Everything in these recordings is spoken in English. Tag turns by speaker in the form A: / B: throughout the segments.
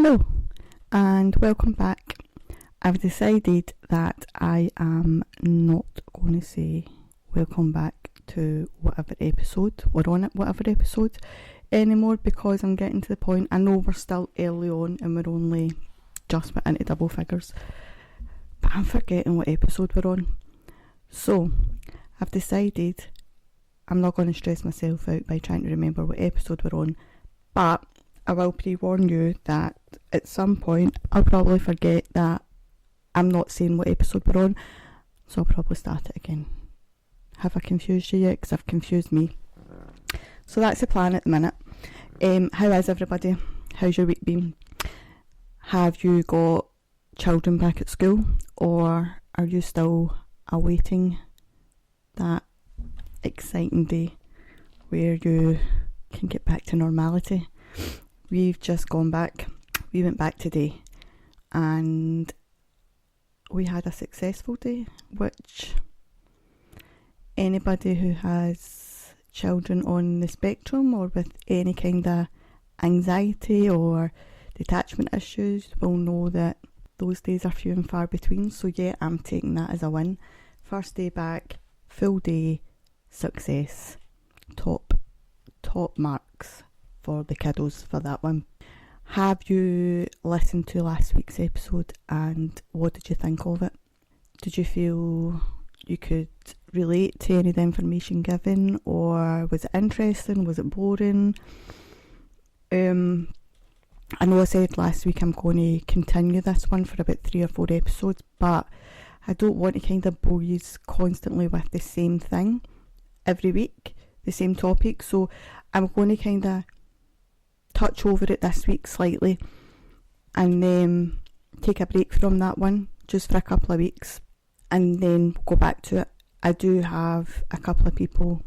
A: Hello and welcome back. I've decided that I am not going to say welcome back to whatever episode we're on, whatever episode anymore, because I'm getting to the point. I know we're still early on and we're only just into double figures, but I'm forgetting what episode we're on. So I've decided I'm not going to stress myself out by trying to remember what episode we're on, but I will pre-warn you that at some point I'll probably forget that I'm not saying what episode we're on, so I'll probably start it again. Have I confused you yet? Because I've confused me. So that's the plan at the minute. How is everybody? How's your week been? Have you got children back at school, or are you still awaiting that exciting day where you can get back to normality? We've just gone back. We went back today and we had a successful day, which anybody who has children on the spectrum or with any kind of anxiety or detachment issues will know that those days are few and far between. So yeah, I'm taking that as a win. First day back, full day, success, top marks for the kiddos for that one. Have you listened to last week's episode and what did you think of it? Did you feel you could relate to any of the information given, or was it interesting? Was it boring? I know I said last week I'm going to continue this one for about 3 or 4 episodes, but I don't want to kind of bore you constantly with the same thing every week, the same topic. So I'm going to kind of touch over it this week slightly and then take a break from that one just for a couple of weeks and then go back to it. I do have a couple of people,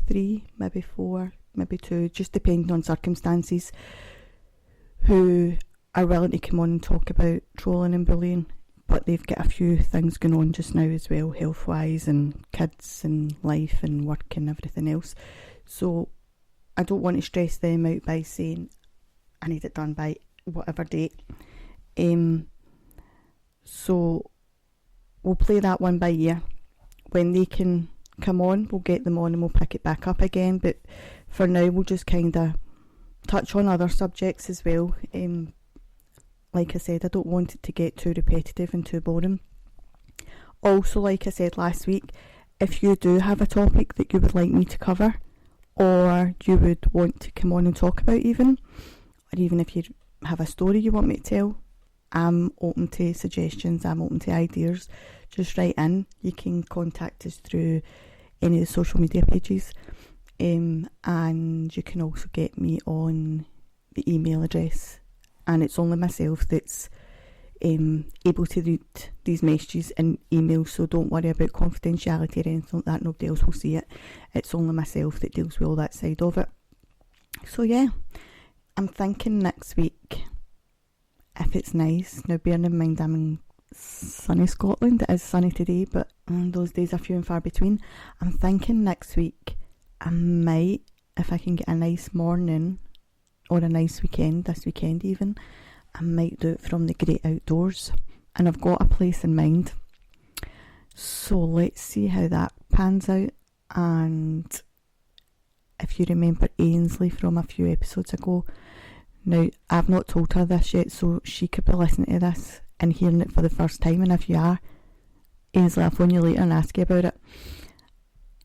A: 3, maybe 4, maybe 2, just depending on circumstances, who are willing to come on and talk about trolling and bullying, but they've got a few things going on just now as well, health wise and kids and life and work and everything else. So I don't want to stress them out by saying I need it done by whatever date. So we'll play that one by ear. When they can come on, we'll get them on and we'll pick it back up again. But for now, we'll just kind of touch on other subjects as well. Like I said, I don't want it to get too repetitive and too boring. Also, like I said last week, if you do have a topic that you would like me to cover, or you would want to come on and talk about even, or even if you have a story you want me to tell, I'm open to suggestions, I'm open to ideas. Just write in. You can contact us through any of the social media pages, and you can also get me on the email address, and it's only myself that's able to read these messages and emails, so don't worry about confidentiality or anything like that. Nobody else will see it. It's only myself that deals with all that side of it. So yeah, I'm thinking next week, if it's nice, now bearing in mind I'm in sunny Scotland, it is sunny today, but those days are few and far between. I'm thinking next week I might, if I can get a nice morning or a nice weekend, this weekend even, I might do it from the great outdoors, and I've got a place in mind. So let's see how that pans out. And if you remember Ainsley from a few episodes ago, now I've not told her this yet, so she could be listening to this and hearing it for the first time. And if you are, Ainsley, I'll phone you later and ask you about it.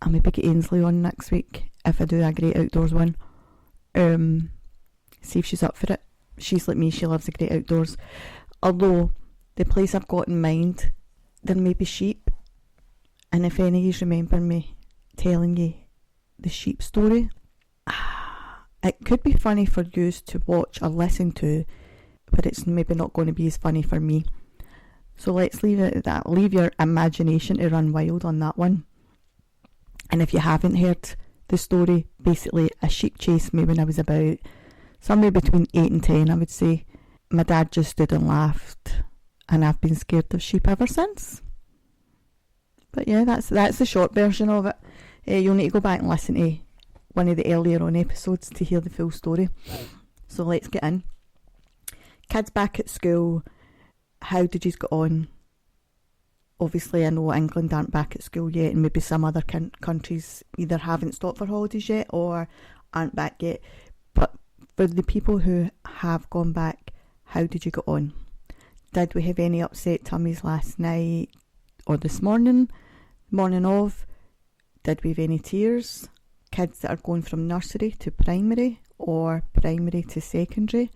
A: I'll maybe get Ainsley on next week if I do a great outdoors one. See if she's up for it. She's like me, she loves the great outdoors. Although the place I've got in mind, there may be sheep, and if any of you remember me telling you the sheep story, it could be funny for you to watch or listen to, but it's maybe not going to be as funny for me. So let's leave it at that. Leave your imagination to run wild on that one. And if you haven't heard the story, basically a sheep chased me when I was about somewhere between 8 and 10, I would say. My dad just stood and laughed, and I've been scared of sheep ever since. But yeah, that's the short version of it. You'll need to go back and listen to one of the earlier on episodes to hear the full story. So let's get in. Kids back at school, how did you get on? Obviously, I know England aren't back at school yet, and maybe some other countries either haven't stopped for holidays yet or aren't back yet. But for the people who have gone back, how did you get on? Did we have any upset tummies last night or this morning of? Did we have any tears? Kids that are going from nursery to primary or primary to secondary,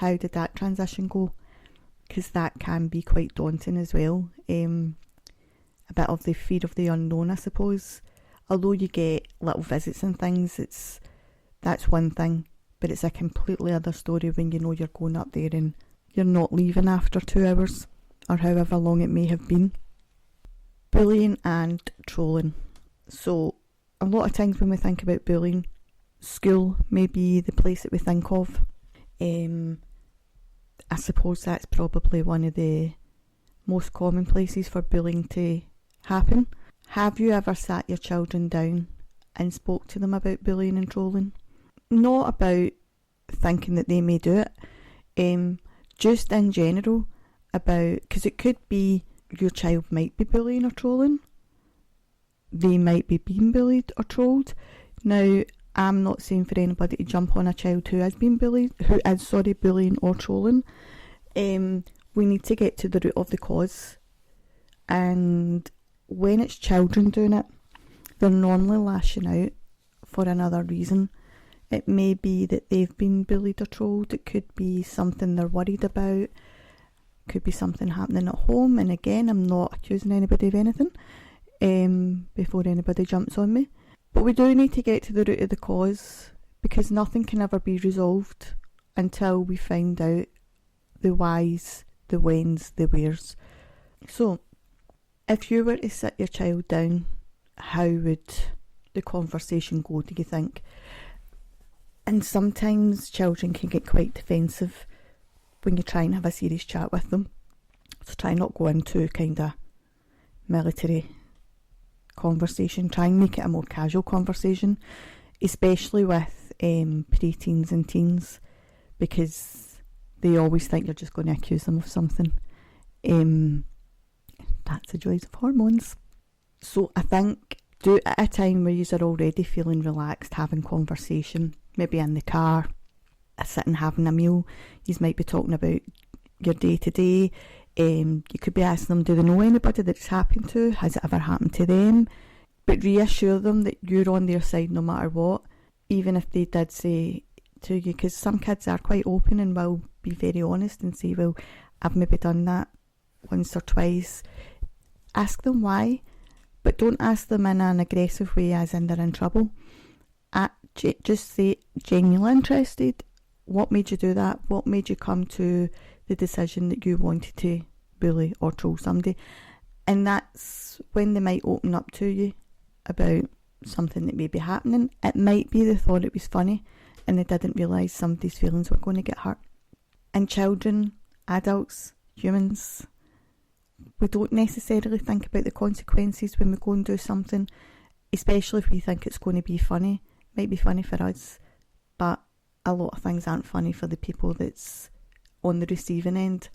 A: how did that transition go? Because that can be quite daunting as well. A bit of the fear of the unknown, I suppose. Although you get little visits and things, that's one thing, but it's a completely other story when you know you're going up there and you're not leaving after 2 hours or however long it may have been. Bullying and trolling. So a lot of times when we think about bullying, school may be the place that we think of. I suppose that's probably one of the most common places for bullying to happen. Have you ever sat your children down and spoke to them about bullying and trolling? Not about thinking that they may do it, just in general about, because it could be your child might be bullying or trolling. They might be being bullied or trolled. Now, I'm not saying for anybody to jump on a child who is bullying or trolling. We need to get to the root of the cause. And when it's children doing it, they're normally lashing out for another reason. It may be that they've been bullied or trolled. It could be something they're worried about. It could be something happening at home. And again, I'm not accusing anybody of anything before anybody jumps on me. But we do need to get to the root of the cause, because nothing can ever be resolved until we find out the whys, the whens, the wheres. So, if you were to sit your child down, how would the conversation go, do you think? And sometimes children can get quite defensive when you try and have a serious chat with them. So try not go into kind of military conversation. Try and make it a more casual conversation, especially with pre-teens and teens, because they always think you're just going to accuse them of something. That's the joys of hormones. So I think do it at a time where you're already feeling relaxed, having conversation, maybe in the car, sitting having a meal. You might be talking about your day to day. You could be asking them, do they know anybody that it's happened to? Has it ever happened to them? But reassure them that you're on their side no matter what, even if they did say to you, because some kids are quite open and will be very honest and say, well, I've maybe done that once or twice. Ask them why, but don't ask them in an aggressive way as in they're in trouble. Just say, genuinely interested, what made you do that? What made you come to the decision that you wanted to bully or troll somebody? And that's when they might open up to you about something that may be happening. It might be they thought it was funny and they didn't realise somebody's feelings were going to get hurt. And children, adults, humans, we don't necessarily think about the consequences when we go and do something, especially if we think it's going to be funny. It might be funny for us, but a lot of things aren't funny for the people that's on the receiving end.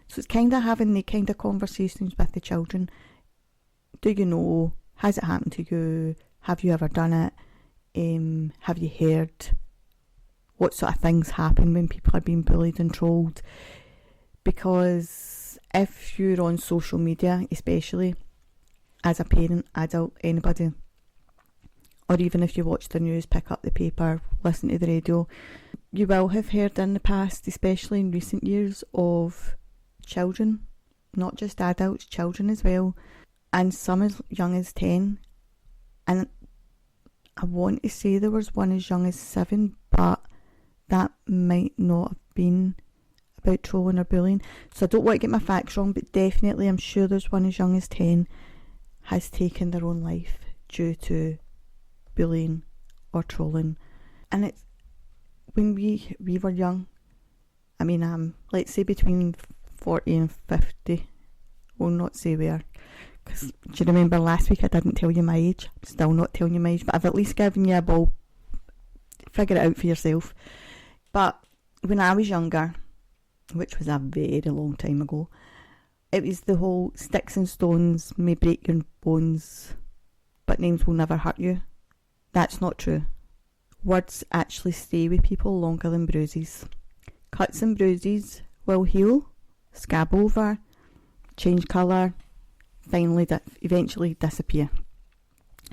A: So it's kind of having the kind of conversations with the children. Do you know? Has it happened to you? Have you ever done it? Have you heard what sort of things happen when people are being bullied and trolled? Because if you're on social media, especially as a parent, adult, anybody, or even if you watch the news, pick up the paper, listen to the radio, you will have heard in the past, especially in recent years, of children, not just adults, children as well, and some as young as 10. And I want to say there was one as young as 7, but that might not have been about trolling or bullying. So I don't want to get my facts wrong, but definitely I'm sure there's one as young as 10 has taken their own life due to bullying or trolling. And it's when we were young, I mean, let's say between 40 and 50, we'll not say where, because do you remember last week I didn't tell you my age? I'm still not telling you my age, but I've at least given you a ball. Figure it out for yourself. But when I was younger, which was a very long time ago, it was the whole sticks and stones may break your bones, but names will never hurt you. That's not true. Words actually stay with people longer than bruises. Cuts and bruises will heal, scab over, change colour, finally eventually disappear.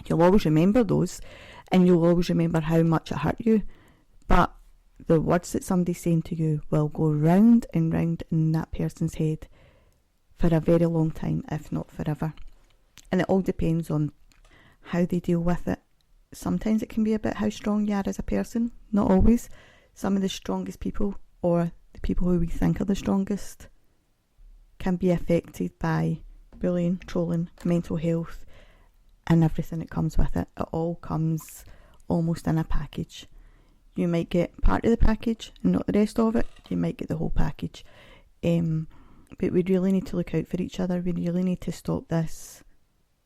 A: You'll always remember those, and you'll always remember how much it hurt you, but the words that somebody's saying to you will go round and round in that person's head for a very long time, if not forever. And it all depends on how they deal with it. Sometimes it can be about how strong you are as a person, not always. Some of the strongest people, or the people who we think are the strongest, can be affected by bullying, trolling, mental health, and everything that comes with it. It all comes almost in a package. You might get part of the package and not the rest of it. You might get the whole package. But we really need to look out for each other. We really need to stop this.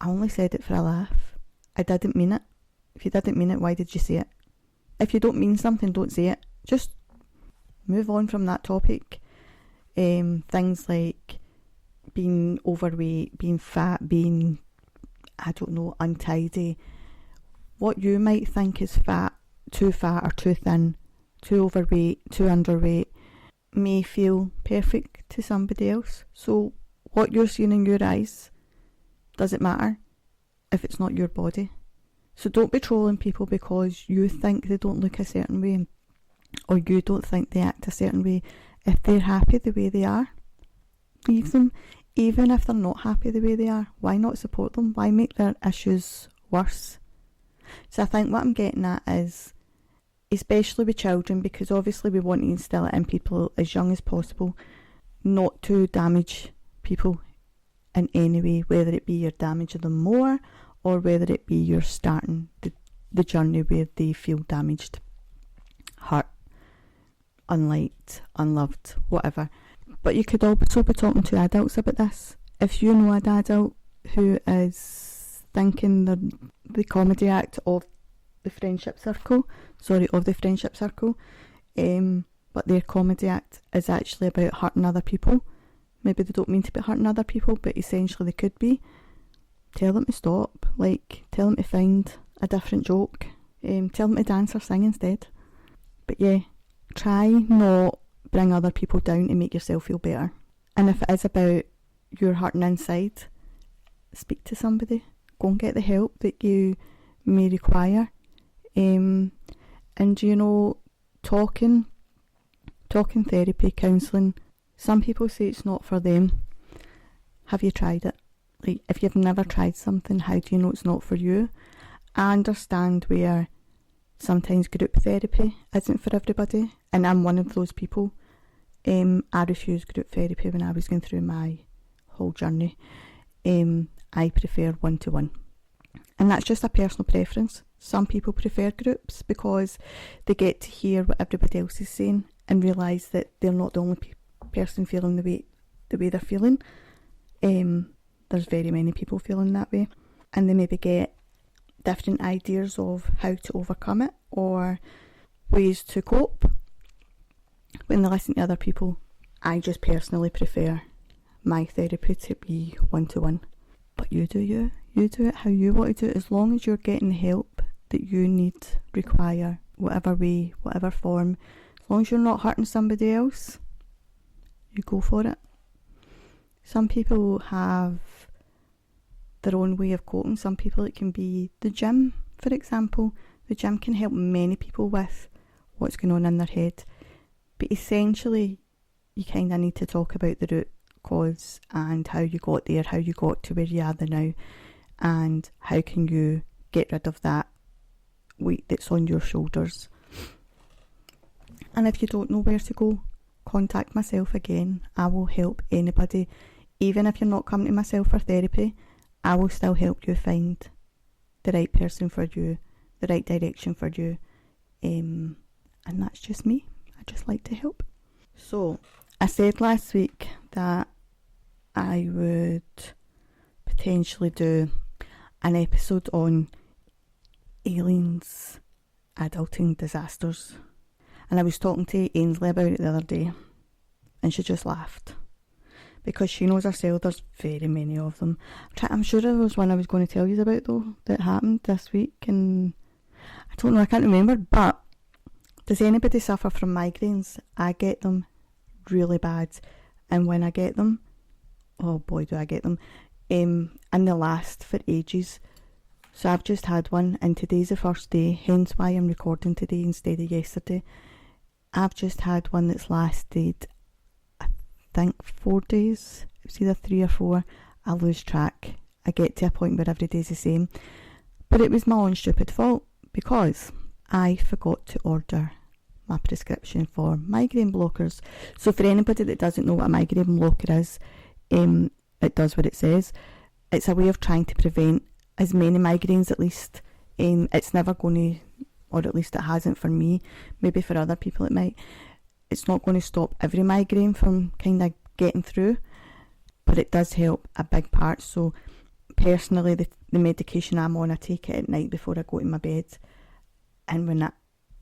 A: I only said it for a laugh. I didn't mean it. If you didn't mean it, why did you say it? If you don't mean something, don't say it. Just move on from that topic. Things like being overweight, being fat, being, I don't know, untidy. What you might think is fat or too thin, too overweight, too underweight, may feel perfect to somebody else. So what you're seeing in your eyes, does it matter if it's not your body? So don't be trolling people because you think they don't look a certain way, or you don't think they act a certain way. If they're happy the way they are, leave them. Even if they're not happy the way they are, why not support them? Why make their issues worse? So I think what I'm getting at is, especially with children, because obviously we want to instill it in people as young as possible, not to damage people in any way, whether it be you're damaging them more or whether it be you're starting the journey where they feel damaged, hurt, unliked, unloved, whatever. But you could also be talking to adults about this. If you know an adult who is thinking the comedy act of the friendship circle, but their comedy act is actually about hurting other people. Maybe they don't mean to be hurting other people, but essentially they could be. Tell them to stop. Tell them to find a different joke. Tell them to dance or sing instead. But yeah, try not bring other people down to make yourself feel better. And if it is about you're hurting inside, speak to somebody. Go and get the help that you may require. And talking therapy, counselling, some people say it's not for them. Have you tried it? If you've never tried something, how do you know it's not for you? I understand where sometimes group therapy isn't for everybody, and I'm one of those people. I refused group therapy when I was going through my whole journey. I prefer one-to-one, and that's just a personal preference. Some people prefer groups because they get to hear what everybody else is saying and realise that they're not the only person feeling the way they're feeling. There's very many people feeling that way, and they maybe get different ideas of how to overcome it or ways to cope when they listen to other people. I just personally prefer my therapy to be one-to-one. But you do you. You do it how you want to do it. As long as you're getting the help that you need, require, whatever way, whatever form, as long as you're not hurting somebody else, you go for it. Some people have their own way of coping. Some people, it can be the gym, for example. The gym can help many people with what's going on in their head. But essentially, you kind of need to talk about the root cause and how you got there, how you got to where you are now, and how can you get rid of that weight that's on your shoulders. And if you don't know where to go, contact myself again. I will help anybody. Even if you're not coming to myself for therapy, I will still help you find the right person for you, the right direction for you. And that's just me. I just like to help. So, I said last week that I would potentially do an episode on Aileen's adulting disasters. And I was talking to Ainsley about it the other day, and she just laughed. Because she knows herself, there's very many of them. I'm sure there was one I was going to tell you about, though, that happened this week, and I don't know, I can't remember, but does anybody suffer from migraines? I get them really bad, and when I get them, oh boy do I get them, and they last for ages. So I've just had one, and today's the first day, hence why I'm recording today instead of yesterday. I've just had one that's lasted, I think, 4 days. It was either 3 or 4. I lose track. I get to a point where every day's the same. But it was my own stupid fault, because I forgot to order my prescription for migraine blockers. So for anybody that doesn't know what a migraine blocker is, it does what it says. It's a way of trying to prevent as many migraines, at least. It's never going to, or at least it hasn't for me, maybe for other people it might. It's not going to stop every migraine from kind of getting through, but it does help a big part. So personally, the medication I'm on, I take it at night before I go to my bed, and when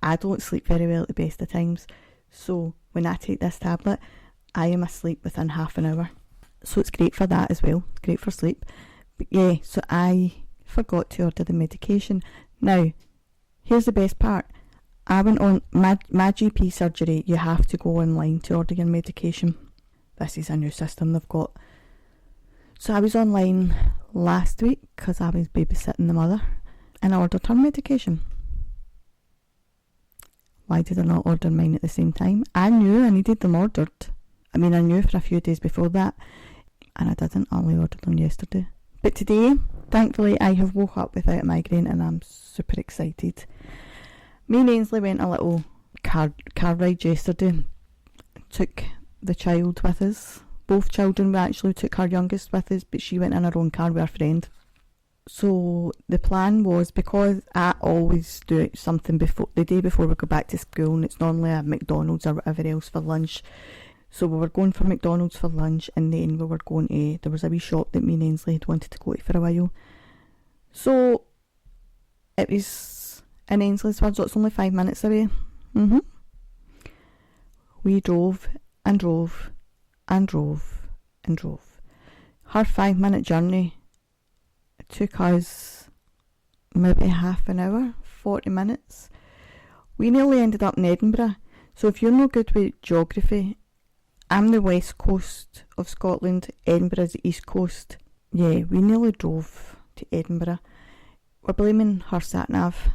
A: I don't sleep very well at the best of times, so when I take this tablet, I am asleep within half an hour. So it's great for that as well, great for sleep. But yeah, so I forgot to order the medication. Now, here's the best part. I went on my GP surgery, you have to go online to order your medication. This is a new system they've got. So I was online last week because I was babysitting the mother, and I ordered her medication. Why did I not order mine at the same time? I knew I needed them ordered. I mean, I knew for a few days before that, and I didn't. I only ordered them yesterday. But today, thankfully, I have woke up without a migraine, and I'm super excited. Me and Ainsley went a little car ride yesterday. Took the child with us. Both children, we actually took our youngest with us, but she went in her own car with her friend. So the plan was, because I always do something before the day before we go back to school, and it's normally a McDonald's or whatever else for lunch. So we were going for McDonald's for lunch, and then we were going to, there was a wee shop that me and Ainsley had wanted to go to for a while. So it was, in Ainsley's words, it's only 5 minutes away. We drove and drove and drove and drove. Her 5-minute journey took us maybe half an hour, 40 minutes. We nearly ended up in Edinburgh. So if you're no good with geography, I'm the west coast of Scotland, Edinburgh's the east coast. Yeah, we nearly drove to Edinburgh. We're blaming her sat-nav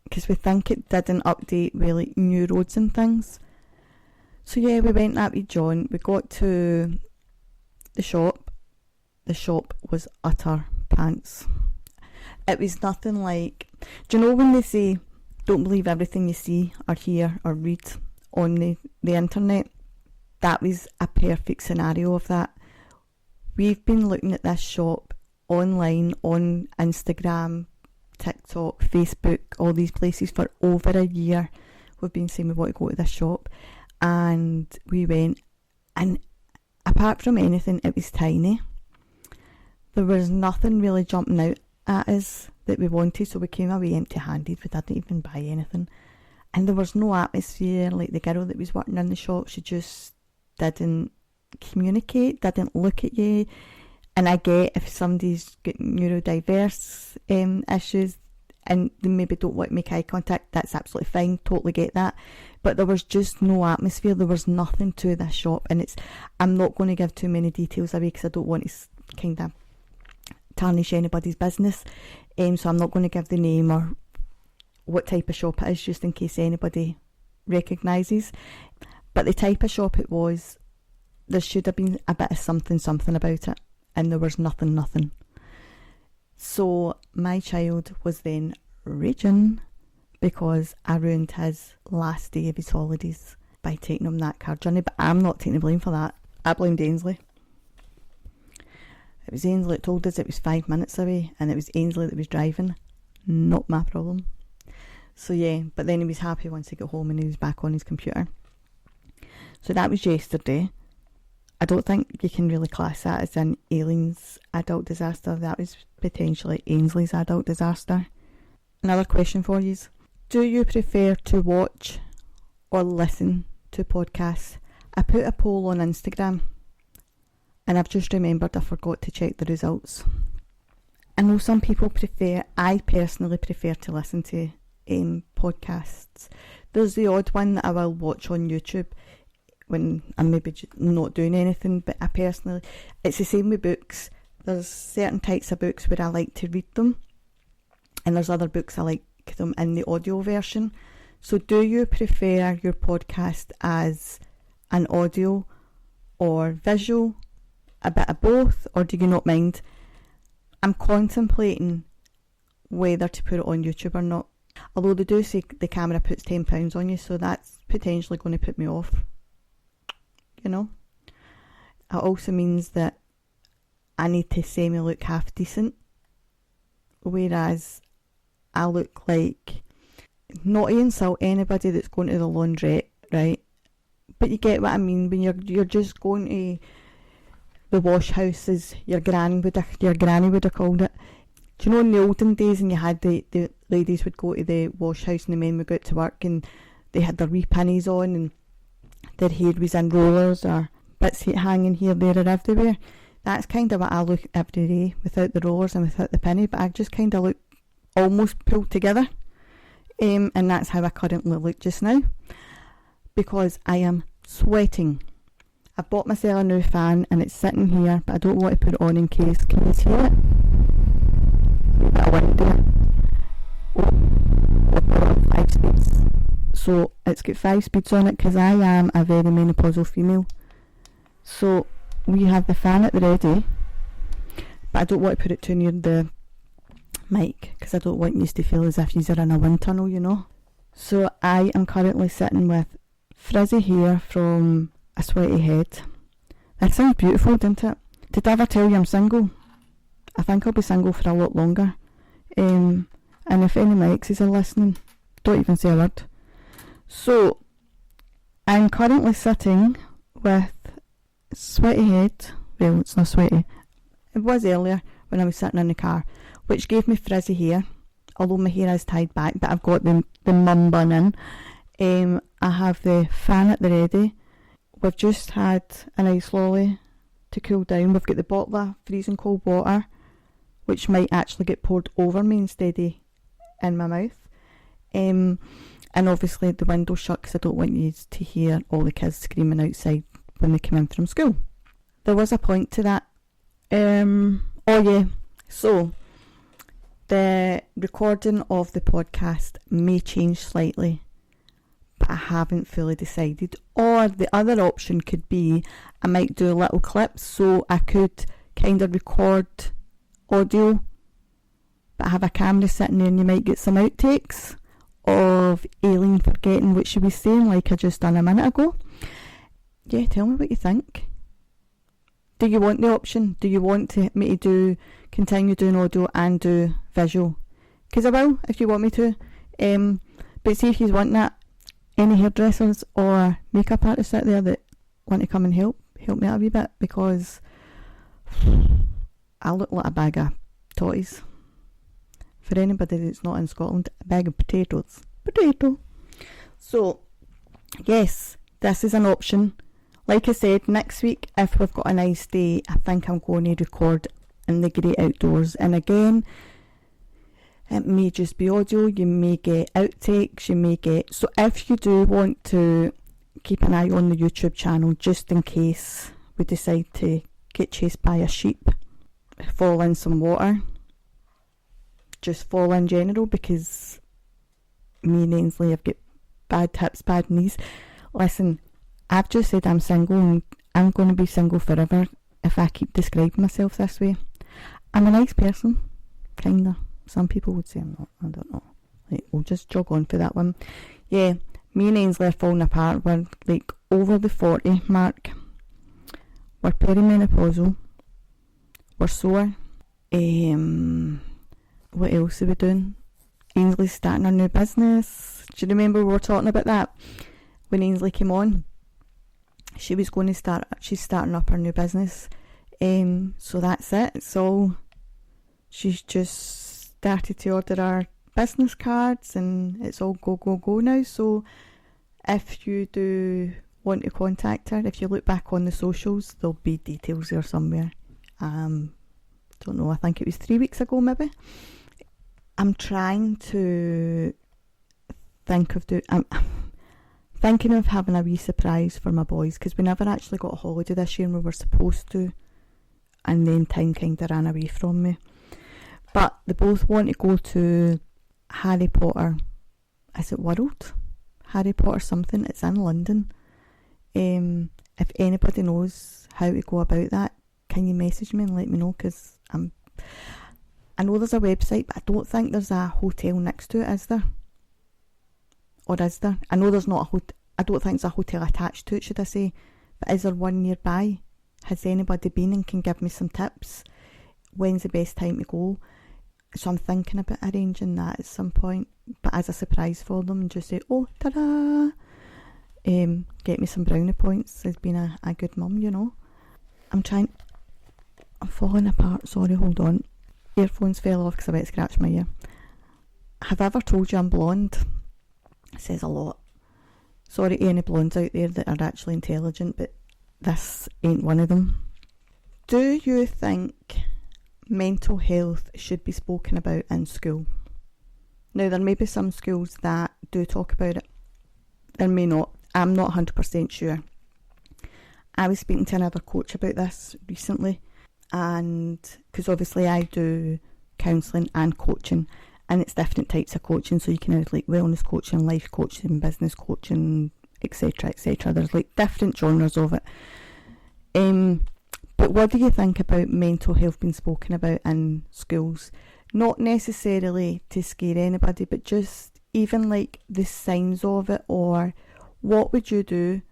A: because we think it didn't update with like new roads and things. So yeah, we went that wee John. We got to the shop. The shop was utter pants. It was nothing like, do you know when they say don't believe everything you see or hear or read on the internet? That was a perfect scenario of that. We've been looking at this shop online, on Instagram, TikTok, Facebook, all these places for over a year. We've been saying we want to go to this shop, and we went, and apart from anything, it was tiny. There was nothing really jumping out at us that we wanted, so we came away empty-handed. We didn't even buy anything, and there was no atmosphere. Like the girl that was working in the shop, she just didn't communicate, didn't look at you. And I get if somebody's got neurodiverse issues and they maybe don't want to make eye contact, that's absolutely fine, totally get that. But there was just no atmosphere, there was nothing to this shop, and I'm not going to give too many details away because I don't want to kind of tarnish anybody's business, so I'm not going to give the name or what type of shop it is, just in case anybody recognises. But the type of shop it was, there should have been a bit of something about it, and there was nothing. So my child was then raging because I ruined his last day of his holidays by taking him that car journey. But I'm not taking the blame for that. I blamed Ainsley. It was Ainsley that told us it was 5 minutes away, and it was Ainsley that was driving. Not my problem. So yeah, but then he was happy once he got home and he was back on his computer. So that was yesterday. I don't think you can really class that as in Aileen's adult disaster. That was potentially Ainsley's adult disaster. Another question for you: do you prefer to watch or listen to podcasts. I put a poll on Instagram and I've just remembered I forgot to check the results. I know some people I personally prefer to listen to podcasts. There's the odd one that I will watch on YouTube when I'm maybe not doing anything, but it's the same with books. There's certain types of books where I like to read them, and there's other books I like them in the audio version. So do you prefer your podcast as an audio or visual, a bit of both, or do you not mind? I'm contemplating whether to put it on YouTube or not. Although they do say the camera puts £10 on you, so that's potentially going to put me off. You know? It also means that I need to say me look half decent, whereas I look like, not to insult anybody that's going to the laundrette, right? But you get what I mean when you're just going to the wash house, as your granny would have called it. Do you know in the olden days, and you had the ladies would go to the wash house and the men would go out to work and they had their wee pinnies on and their hair was in rollers or bits hanging here, there or everywhere. That's kind of what I look every day, without the rollers and without the pinny, but I just kind of look almost pulled together. And that's how I currently look just now, because I am sweating. I bought myself a new fan and it's sitting here, but I don't want to put it on in case. Can you hear it? A wind there. Oh, 5 speeds. So it's got 5 speeds on it because I am a very menopausal female. So we have the fan at the ready, but I don't want to put it too near the mic because I don't want you to feel as if you're in a wind tunnel, you know. So I am currently sitting with frizzy hair from a sweaty head. That sounds beautiful, doesn't it? Did I ever tell you I'm single? I think I'll be single for a lot longer. And if any of my exes are listening, don't even say a word. So I'm currently sitting with sweaty head. Well, it's not sweaty. It was earlier when I was sitting in the car, which gave me frizzy hair, although my hair is tied back, but I've got the mum bun in. I have the fan at the ready. We've just had an ice lolly to cool down. We've got the bottle of freezing cold water, which might actually get poured over me instead of in my mouth. And obviously the window's shut because I don't want you to hear all the kids screaming outside when they come in from school. There was a point to that. So the recording of the podcast may change slightly, but I haven't fully decided. Or the other option could be I might do little clips, so I could kind of record audio but have a camera sitting there and you might get some outtakes of Aileen forgetting what she was saying like I just done a minute ago. Yeah, tell me what you think. Do you want the option? Do you want me to continue doing audio and do visual? Because I will if you want me to. But see if you want that, any hairdressers or makeup artists out there that want to come and help me out a wee bit, because I look like a bag of totties. For anybody that's not in Scotland, a bag of potatoes. Potato. So, yes, this is an option. Like I said, next week, if we've got a nice day, I think I'm going to record in the great outdoors. And again, it may just be audio, you may get outtakes, so if you do want to keep an eye on the YouTube channel, just in case we decide to get chased by a sheep, fall in some water, just fall in general, because me and Ainsley have got bad hips, bad knees. Listen, I've just said I'm single and I'm going to be single forever if I keep describing myself this way. I'm a nice person, kinda. Some people would say I'm not, I don't know. Like, we'll just jog on for that one. Yeah, me and Ainsley are falling apart. We're like over the 40 mark. We're perimenopausal. We're sore. What else are we doing? Ainsley's starting her new business. Do you remember we were talking about that? When Ainsley came on, she's starting up her new business. So that's it. So she's just started to order our business cards and it's all go now. So if you do want to contact her, if you look back on the socials, there'll be details there somewhere. Don't know, I think it was 3 weeks ago maybe. I'm trying to think of I'm thinking of having a wee surprise for my boys, because we never actually got a holiday this year and we were supposed to, and then time kind of ran away from me. But they both want to go to Harry Potter, is it World? Harry Potter something, it's in London. If anybody knows how to go about that, can you message me and let me know, because I know there's a website, but I don't think there's a hotel next to it, is there? Or is there? I know there's not a hotel. I don't think there's a hotel attached to it, should I say. But is there one nearby? Has anybody been and can give me some tips? When's the best time to go? So I'm thinking about arranging that at some point, but as a surprise for them, and just say, oh, ta-da! Get me some brownie points as being a good mum, you know. I'm falling apart, sorry, hold on. Earphones fell off because I went to scratch my ear. Have I ever told you I'm blonde? It says a lot. Sorry to any blondes out there that are actually intelligent, but this ain't one of them. Do you think mental health should be spoken about in school? Now, there may be some schools that do talk about it. There may not. I'm not 100% sure. I was speaking to another coach about this recently, and because obviously I do counselling and coaching, and it's different types of coaching, so you can have like wellness coaching, life coaching, business coaching, etc, etc. There's like different genres of it. But what do you think about mental health being spoken about in schools? Not necessarily to scare anybody, but just even like the signs of it, or what would you do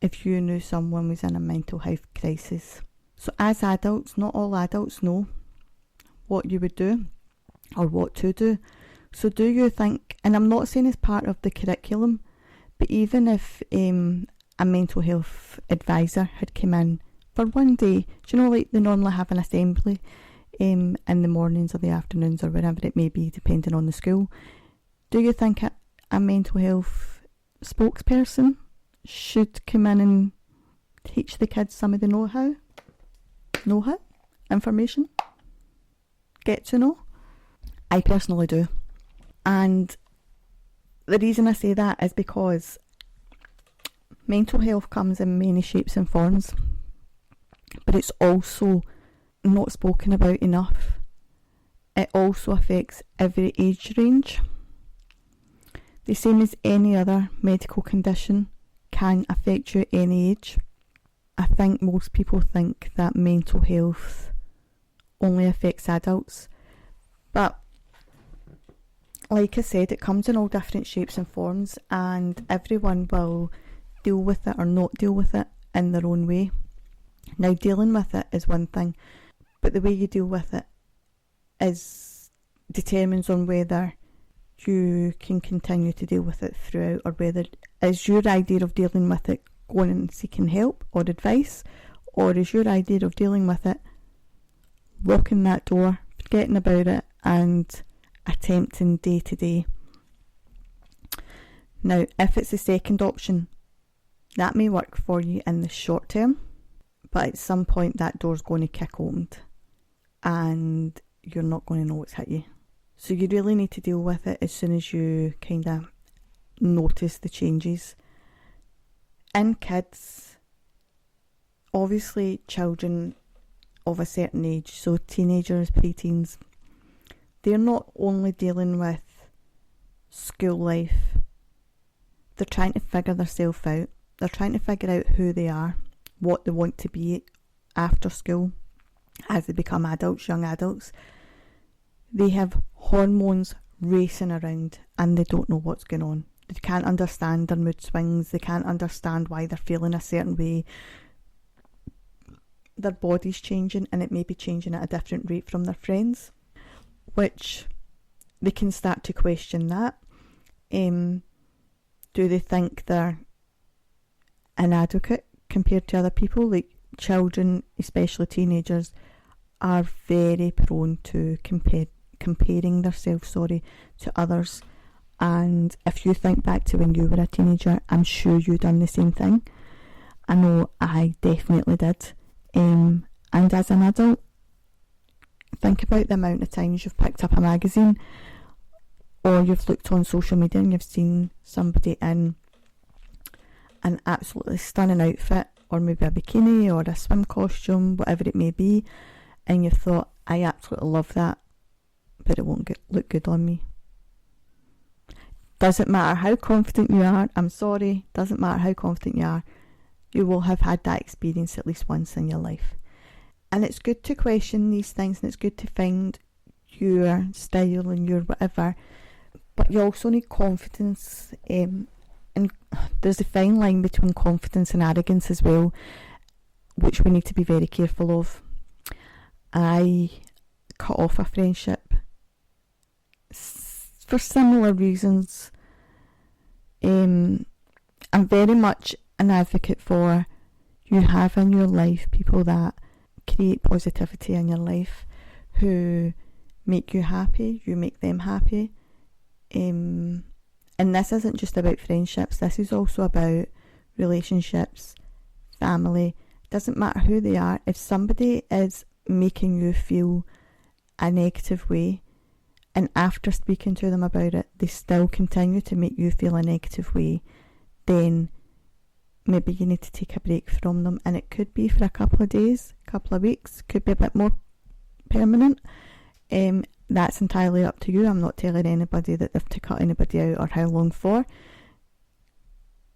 A: if you knew someone was in a mental health crisis? So as adults, not all adults know what you would do or what to do. So do you think, and I'm not saying it's part of the curriculum, but even if a mental health advisor had come in for one day, do you know, like they normally have an assembly in the mornings or the afternoons or wherever it may be, depending on the school, do you think a mental health spokesperson should come in and teach the kids some of the know-how, information, get to know? I personally do. And the reason I say that is because mental health comes in many shapes and forms, but it's also not spoken about enough. It also affects every age range. The same as any other medical condition can affect you at any age. I think most people think that mental health only affects adults, but like I said, it comes in all different shapes and forms, and everyone will deal with it or not deal with it in their own way. Now, dealing with it is one thing, but the way you deal with it determines on whether you can continue to deal with it throughout, or whether is your idea of dealing with it going and seeking help or advice, or is your idea of dealing with it locking that door, forgetting about it, and attempting day to day. Now, if it's the second option, that may work for you in the short term, but at some point that door's going to kick open and you're not going to know what's hit you. So you really need to deal with it as soon as you kind of notice the changes. In kids, obviously children of a certain age, so teenagers, preteens, they're not only dealing with school life, they're trying to figure themselves out. They're trying to figure out who they are, what they want to be after school, as they become adults, young adults. They have hormones racing around and they don't know what's going on. They can't understand their mood swings. They can't understand why they're feeling a certain way. Their body's changing, and it may be changing at a different rate from their friends, which they can start to question that. Do they think they're inadequate compared to other people? Like children, especially teenagers, are very prone to comparing themselves to others, And if you think back to when you were a teenager, I'm sure you done the same thing. I know I definitely did. And as an adult, think about the amount of times you've picked up a magazine or you've looked on social media and you've seen somebody in an absolutely stunning outfit, or maybe a bikini or a swim costume, whatever it may be, and you've thought, I absolutely love that, but it won't look good on me. Doesn't matter how confident you are, I'm sorry, doesn't matter how confident you are, you will have had that experience at least once in your life. And it's good to question these things, and it's good to find your style and your whatever, but you also need confidence, and there's a fine line between confidence and arrogance as well, which we need to be very careful of. I cut off a friendship for similar reasons. I'm very much an advocate for you have in your life people that create positivity in your life, who make you happy, you make them happy. And this isn't just about friendships, this is also about relationships, family. It doesn't matter who they are. If somebody is making you feel a negative way, and after speaking to them about it, they still continue to make you feel a negative way, then maybe you need to take a break from them. And it could be for a couple of days, a couple of weeks, could be a bit more permanent. That's entirely up to you. I'm not telling anybody that they've to cut anybody out or how long for.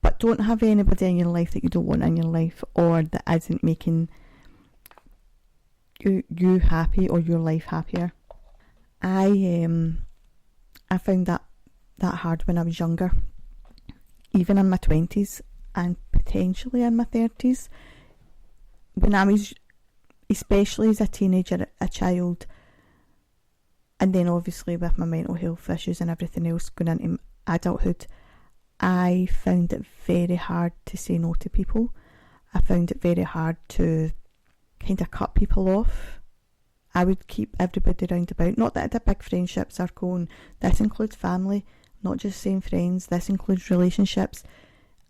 A: But don't have anybody in your life that you don't want in your life, or that isn't making you happy or your life happier. I found that hard when I was younger, even in my 20s and potentially in my 30s. When I was, especially as a teenager, a child, and then obviously with my mental health issues and everything else going into adulthood, I found it very hard to say no to people. I found it very hard to kind of cut people off. I would keep everybody round about. Not that I had a big friendship circle, and this includes family, not just saying friends, this includes relationships.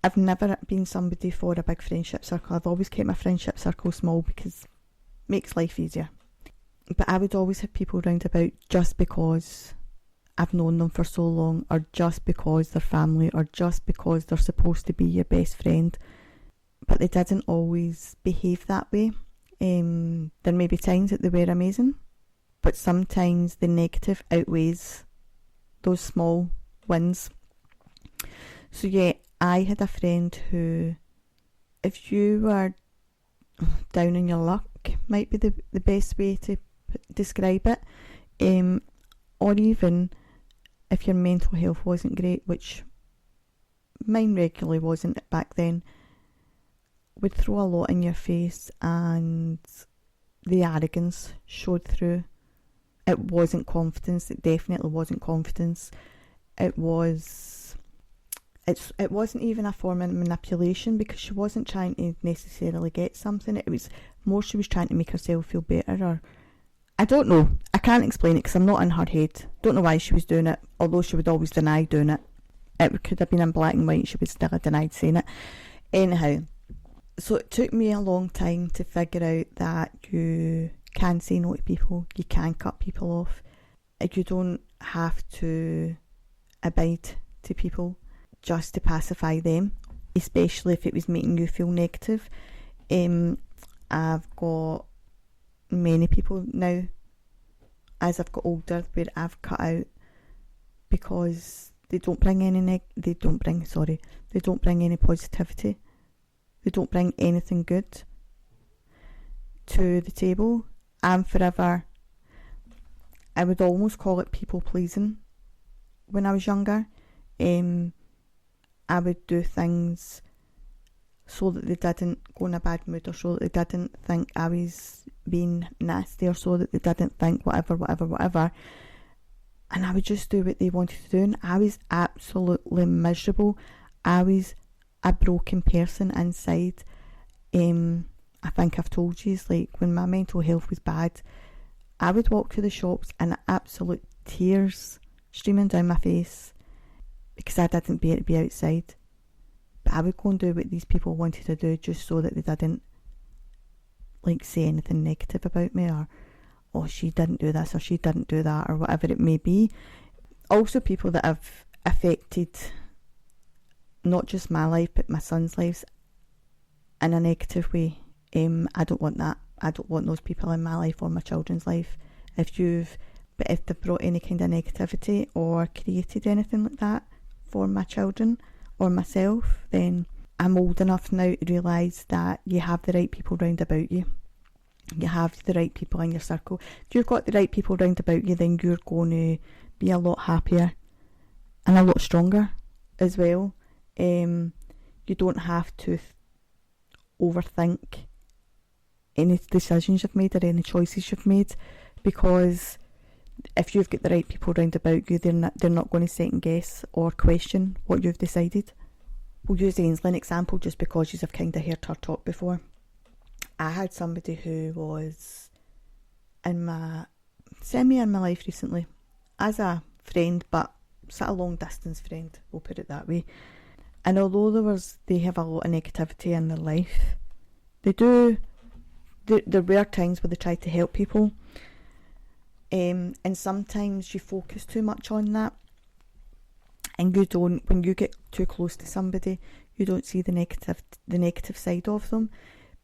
A: I've never been somebody for a big friendship circle. I've always kept my friendship circle small because it makes life easier. But I would always have people round about just because I've known them for so long, or just because they're family, or just because they're supposed to be your best friend. But they didn't always behave that way. There may be times that they were amazing, but sometimes the negative outweighs those small wins. So yeah, I had a friend who, if you were down in your luck, might be the best way to describe it, or even if your mental health wasn't great, which mine regularly wasn't back then, would throw a lot in your face, and the arrogance showed through. It wasn't confidence, it definitely wasn't confidence. It wasn't even a form of manipulation, because she wasn't trying to necessarily get something. It was more she was trying to make herself feel better, or I don't know. I can't explain it because I'm not in her head. Don't know why she was doing it, although she would always deny doing it. It could have been in black and white, she would still have denied saying it. Anyhow, so it took me a long time to figure out that you can say no to people, you can cut people off. You don't have to abide to people just to pacify them, especially if it was making you feel negative. I've got many people now, as I've got older, where I've cut out because they don't bring any positivity. They don't bring anything good to the table. I'm forever, I would almost call it people pleasing when I was younger. I would do things so that they didn't go in a bad mood, or so that they didn't think I was being nasty, or so that they didn't think whatever. And I would just do what they wanted to do, and I was absolutely miserable. I was a broken person inside. I think I've told you, it's like when my mental health was bad, I would walk to the shops and absolute tears streaming down my face, because I didn't bear to be outside. But I would go and do what these people wanted to do just so that they didn't like say anything negative about me, or oh, she didn't do this or she didn't do that, or whatever it may be. Also people that have affected not just my life but my son's lives in a negative way. I don't want that. I don't want those people in my life or my children's life. If they've brought any kind of negativity or created anything like that for my children or myself, then I'm old enough now to realise that you have the right people round about you. You have the right people in your circle. If you've got the right people round about you, then you're going to be a lot happier and a lot stronger as well. You don't have to overthink any decisions you've made or any choices you've made, because if you've got the right people round about you, they're not going to second guess or question what you've decided. We'll use Ainsley an example just because you've kind of heard her talk before. I had somebody who was in my life recently as a friend, but sort of long distance friend, we'll put it that way. And although they have a lot of negativity in their life, there were times where they tried to help people, and sometimes you focus too much on that, and when you get too close to somebody, you don't see the negative side of them.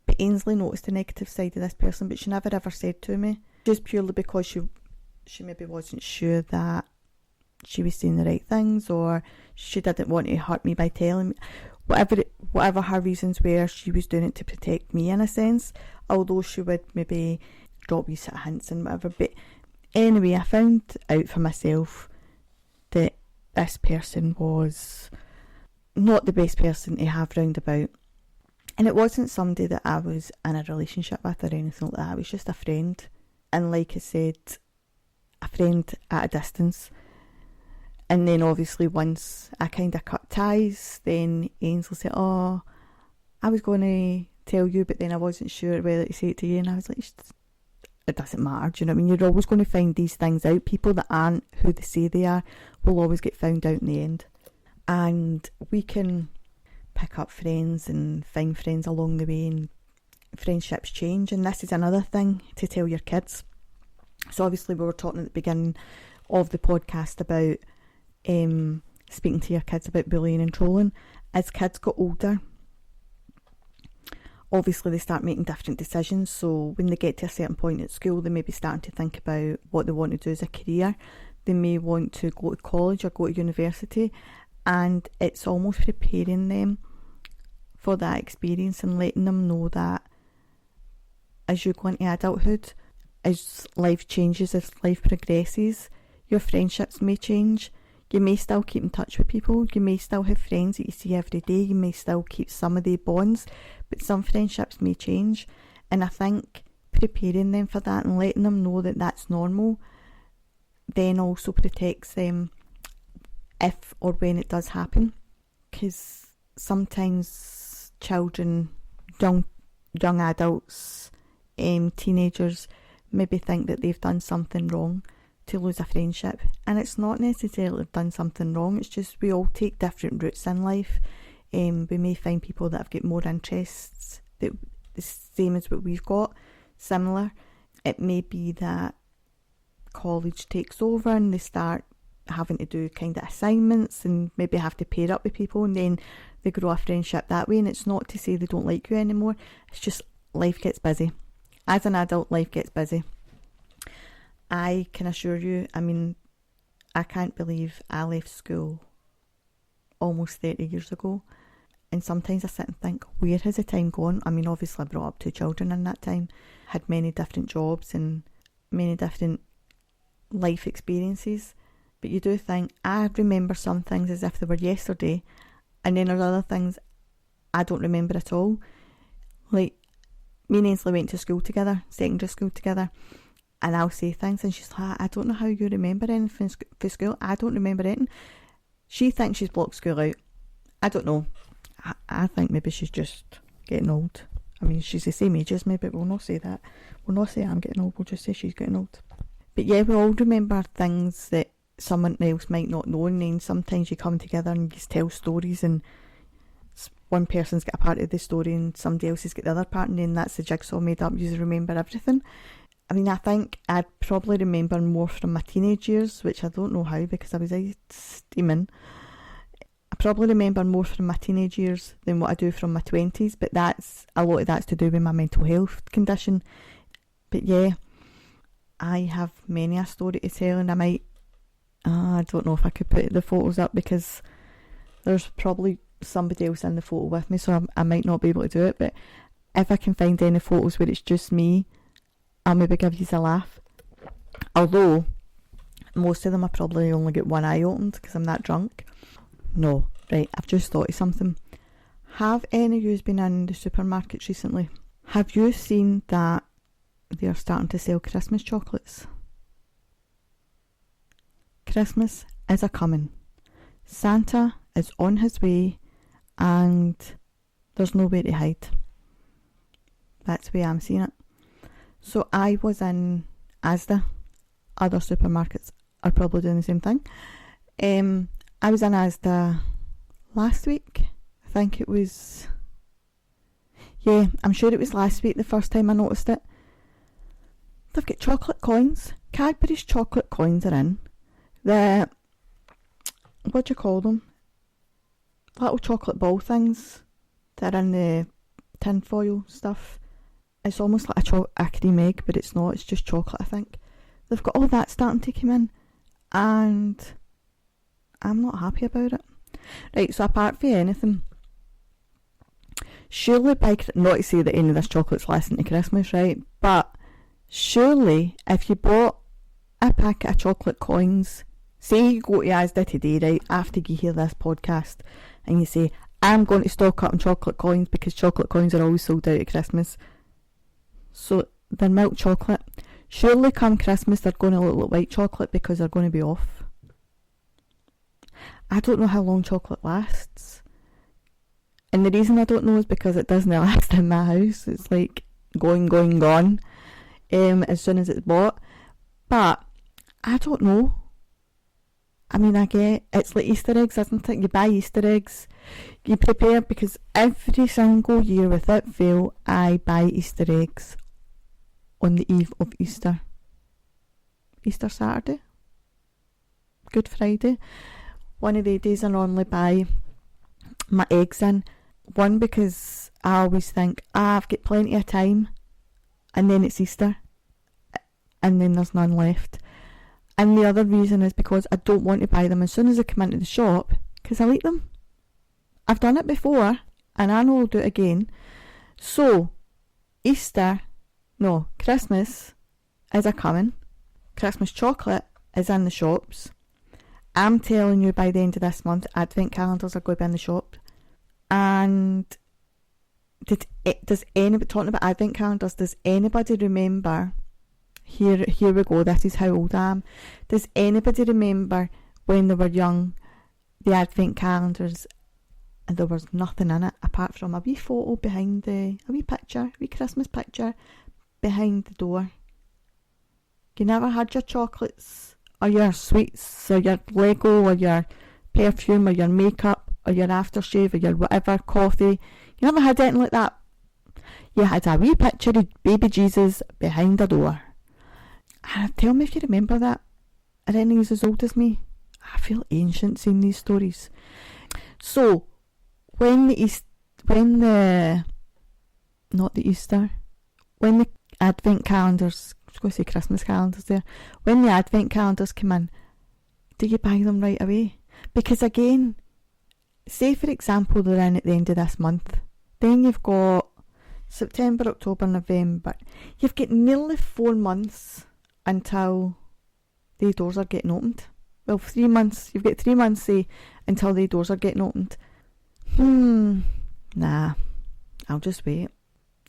A: But Ainsley noticed the negative side of this person, but she never ever said to me, just purely because she maybe wasn't sure that she was saying the right things, or she didn't want to hurt me by telling me. Whatever her reasons were, she was doing it to protect me in a sense, although she would maybe drop you sort of hints and whatever. But anyway, I found out for myself that this person was not the best person to have round about. And it wasn't somebody that I was in a relationship with or anything like that. It was just a friend. And like I said, a friend at a distance. And then obviously once I kind of cut ties, then Ainsley said, oh, I was going to tell you, but then I wasn't sure whether to say it to you. And I was like, it doesn't matter, do you know what I mean? You're always going to find these things out. People that aren't who they say they are will always get found out in the end. And we can pick up friends and find friends along the way, and friendships change. And this is another thing to tell your kids. So obviously we were talking at the beginning of the podcast about speaking to your kids about bullying and trolling. As kids got older, obviously they start making different decisions. So when they get to a certain point at school, they may be starting to think about what they want to do as a career. They may want to go to college or go to university, and it's almost preparing them for that experience and letting them know that as you go into adulthood, as life changes, as life progresses, your friendships may change. You may still keep in touch with people. You may still have friends that you see every day. You may still keep some of the bonds, but some friendships may change. And I think preparing them for that and letting them know that that's normal then also protects them if or when it does happen. Because sometimes children, young adults, teenagers maybe think that they've done something wrong to lose a friendship, and it's not necessarily done something wrong. It's just we all take different routes in life. We may find people that have got more interests that the same as what we've got, similar. It may be that college takes over and they start having to do kind of assignments and maybe have to pair up with people, and then they grow a friendship that way. And it's not to say they don't like you anymore, it's just life gets busy. As an adult, life gets busy. I can assure you, I mean, I can't believe I left school almost 30 years ago. And sometimes I sit and think, where has the time gone? I mean, obviously I brought up 2 children in that time, had many different jobs and many different life experiences. But you do think, I remember some things as if they were yesterday, and then there's other things I don't remember at all. Like, me and Ainsley went to school together, secondary school together, and I'll say things and she's like, I don't know how you remember anything for school. I don't remember anything. She thinks she's blocked school out. I don't know. I think maybe she's just getting old. I mean, she's the same age as me, but we'll not say that. We'll not say I'm getting old, we'll just say she's getting old. But yeah, we all remember things that someone else might not know, and then sometimes you come together and you tell stories, and one person's got a part of the story and somebody else has got the other part, and then that's the jigsaw made up. You remember everything. I mean, I think I'd probably remember more from my teenage years, which I don't know how because I was steaming. I probably remember more from my teenage years than what I do from my 20s, but a lot of that's to do with my mental health condition. But yeah, I have many a story to tell, and I don't know if I could put the photos up because there's probably somebody else in the photo with me, so I might not be able to do it. But if I can find any photos where it's just me, I'll maybe give you a laugh. Although most of them I probably only get one eye opened because I'm that drunk. No, right, I've just thought of something. Have any of you been in the supermarkets recently? Have you seen that they're starting to sell Christmas chocolates? Christmas is a-coming. Santa is on his way and there's nowhere to hide. That's the way I'm seeing it. So I was in Asda. Other supermarkets are probably doing the same thing. I was in Asda last week. I think it was... Yeah, I'm sure it was last week the first time I noticed it. They've got chocolate coins. Cadbury's chocolate coins are in. The... What do you call them? Little chocolate ball things that are in the tin foil stuff. It's almost like a cream egg, but it's not. It's just chocolate, I think. They've got all that starting to come in, and I'm not happy about it. Right, so apart from anything, surely not to say that any of this chocolate's lasting to Christmas, right? But surely if you bought a packet of chocolate coins, say you go to Asda today, right, after you hear this podcast, and you say, I'm going to stock up on chocolate coins because chocolate coins are always sold out at Christmas. So they're milk chocolate. Surely come Christmas they're going to look like white chocolate because they're going to be off. I don't know how long chocolate lasts. And the reason I don't know is because it doesn't last in my house. It's like gone. As soon as it's bought. But I don't know. I mean, I get it's like Easter eggs, isn't it? You buy Easter eggs, you prepare, because every single year without fail I buy Easter eggs on the eve of Easter. Easter Saturday, Good Friday. One of the days I normally buy my eggs in. One, because I always think, I've got plenty of time, and then it's Easter, and then there's none left. And the other reason is because I don't want to buy them as soon as I come into the shop, because I like them. I've done it before, and I know I'll do it again. So, Christmas is a-coming. Christmas chocolate is in the shops. I'm telling you, by the end of this month, advent calendars are going to be in the shop. And does anybody, talking about advent calendars, does anybody remember... Here we go, this is how old I am. Does anybody remember when they were young, the advent calendars, and there was nothing in it apart from a wee photo behind a wee Christmas picture behind the door? You never had your chocolates or your sweets or your Lego or your perfume or your makeup or your aftershave or your whatever, coffee. You never had anything like that. You had a wee picture of baby Jesus behind the door. Tell me if you remember that. Are any of you as old as me? I feel ancient seeing these stories. So, when the advent calendars, I was going to say Christmas calendars there, when the advent calendars come in, do you buy them right away? Because again, say for example they're in at the end of this month, then you've got September, October, November. You've got nearly 4 months until the doors are getting opened. Well, 3 months. You've got 3 months, say, until the doors are getting opened. Nah, I'll just wait.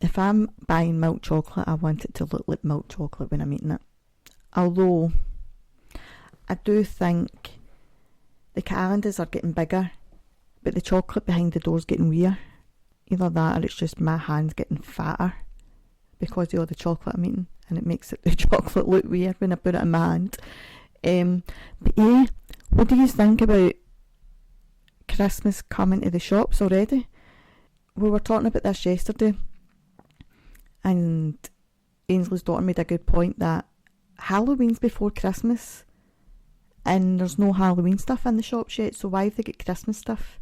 A: If I'm buying milk chocolate, I want it to look like milk chocolate when I'm eating it. Although, I do think the calendars are getting bigger, but the chocolate behind the door's getting weirder. Either that or it's just my hands getting fatter because of all the chocolate I'm eating, and it makes the chocolate look weird when I put it in my hand. But yeah, what do you think about Christmas coming to the shops already? We were talking about this yesterday, and Ainsley's daughter made a good point that Halloween's before Christmas, and there's no Halloween stuff in the shops yet, so why have they got Christmas stuff?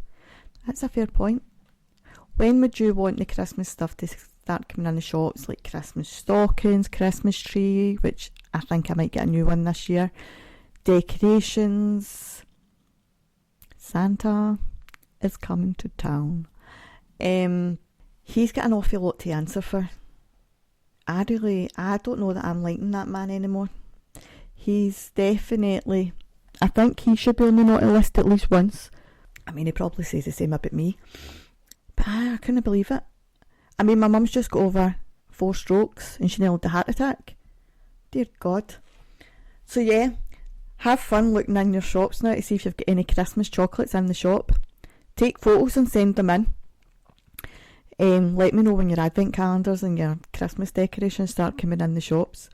A: That's a fair point. When would you want the Christmas stuff to start coming in the shops, like Christmas stockings, Christmas tree, which I think I might get a new one this year, decorations, Santa is coming to town. He's got an awful lot to answer for. I don't know that I'm liking that man anymore. He's definitely, I think he should be on the naughty list at least once. I mean, he probably says the same about me, but I couldn't believe it. I mean, my mum's just got over 4 strokes and she nearly had a heart attack. Dear God. So yeah, have fun looking in your shops now to see if you've got any Christmas chocolates in the shop. Take photos and send them in. Let me know when your advent calendars and your Christmas decorations start coming in the shops.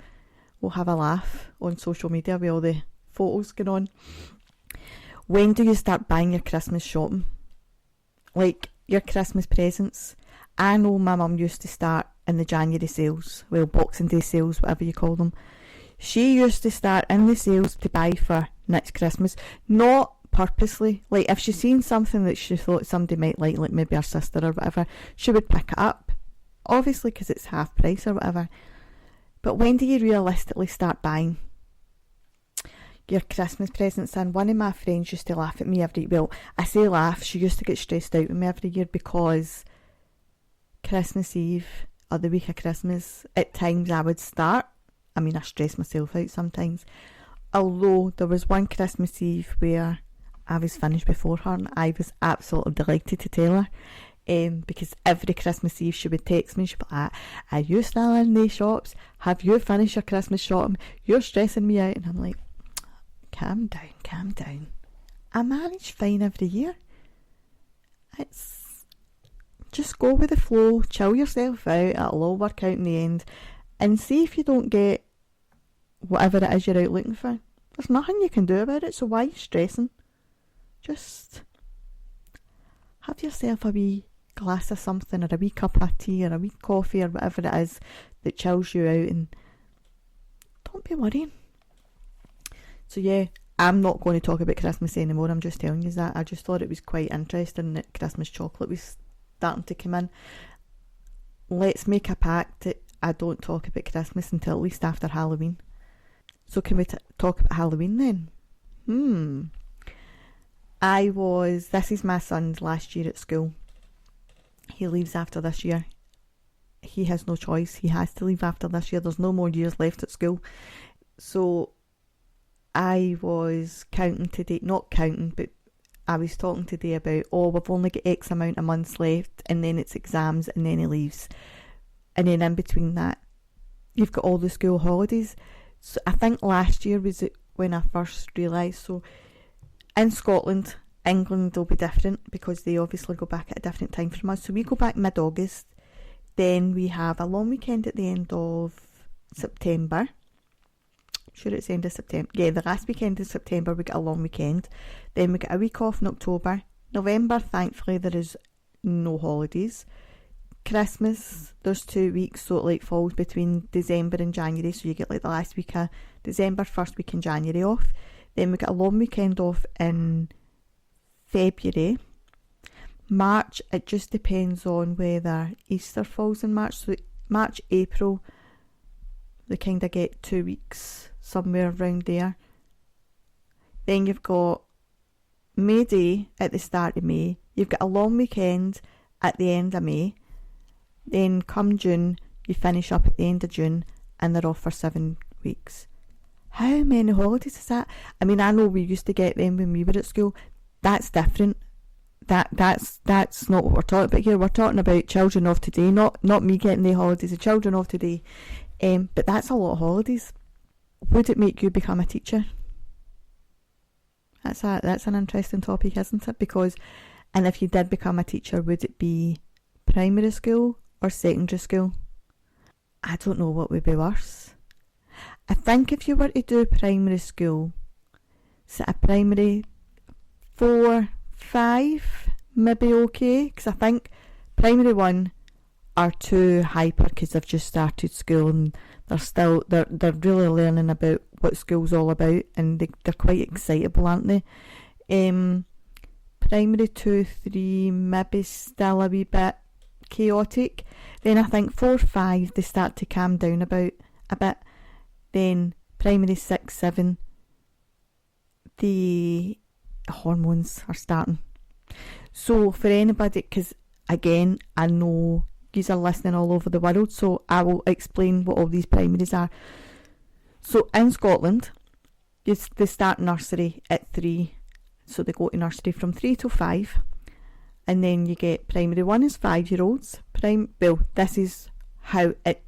A: We'll have a laugh on social media with all the photos going on. When do you start buying your Christmas shopping? Like your Christmas presents? I know my mum used to start in the January sales, well, Boxing Day sales, whatever you call them. She used to start in the sales to buy for next Christmas, not purposely. Like if she's seen something that she thought somebody might like maybe her sister or whatever, she would pick it up, obviously because it's half price or whatever. But when do you realistically start buying your Christmas presents? And one of my friends used to laugh at me I say laugh, she used to get stressed out with me every year because Christmas Eve or the week of Christmas, at times I would start. I mean, I stress myself out sometimes. Although there was one Christmas Eve where I was finished before her and I was absolutely delighted to tell her. Because every Christmas Eve she would text me, she'd be like, are you still in these shops? Have you finished your Christmas shopping? You're stressing me out. And I'm like, calm down. I manage fine every year. It's just go with the flow, chill yourself out, it'll all work out in the end, and see if you don't get whatever it is you're out looking for. There's nothing you can do about it, so why are you stressing? Just have yourself a wee glass of something, or a wee cup of tea, or a wee coffee, or whatever it is that chills you out, and don't be worrying. So yeah, I'm not going to talk about Christmas anymore, I'm just telling you that. I just thought it was quite interesting that Christmas chocolate was starting to come in. Let's make a pact that I don't talk about Christmas until at least after Halloween. So can we talk about Halloween then? This is my son's last year at school. He leaves after this year. He has no choice. He has to leave after this year. There's no more years left at school. So I was but I was talking today about, we've only got X amount of months left, and then it's exams, and then he leaves. And then in between that, you've got all the school holidays. So I think last year was when I first realised. So in Scotland, England will be different because they obviously go back at a different time from us. So we go back mid-August. Then we have a long weekend at the end of September. Sure, it's the end of September. Yeah, the last weekend in September we get a long weekend. Then we get a week off in October. November, thankfully, there is no holidays. Christmas, there's 2 weeks, so it like falls between December and January, so you get like the last week of December, first week in January off. Then we get a long weekend off in February. March, it just depends on whether Easter falls in March. So March, April, they kind of get 2 weeks somewhere around there. Then you've got May Day at the start of May. You've got a long weekend at the end of May. Then come June, you finish up at the end of June, and they're off for 7 weeks. How many holidays is that? I mean, I know we used to get them when we were at school. That's different. That's not what we're talking about here. We're talking about children of today, not me getting the holidays, the children of today. But that's a lot of holidays. Would it make you become a teacher? That's an interesting topic, isn't it? And if you did become a teacher, would it be primary school or secondary school? I don't know what would be worse. I think if you were to do primary school, So a primary 4, 5, maybe okay, because I think primary 1 are too hyper because they've just started school and they're really learning about what school's all about, and they're quite excitable, aren't they? Primary 2, 3 maybe still a wee bit chaotic. Then I think 4, 5 they start to calm down about a bit. Then primary 6, 7 the hormones are starting. So for anybody, because again I know these are listening all over the world, so I will explain what all these primaries are. So in Scotland, they start nursery at 3, so they go to nursery from 3 to 5, and then you get primary 1 is 5-year-olds. Well, this is how it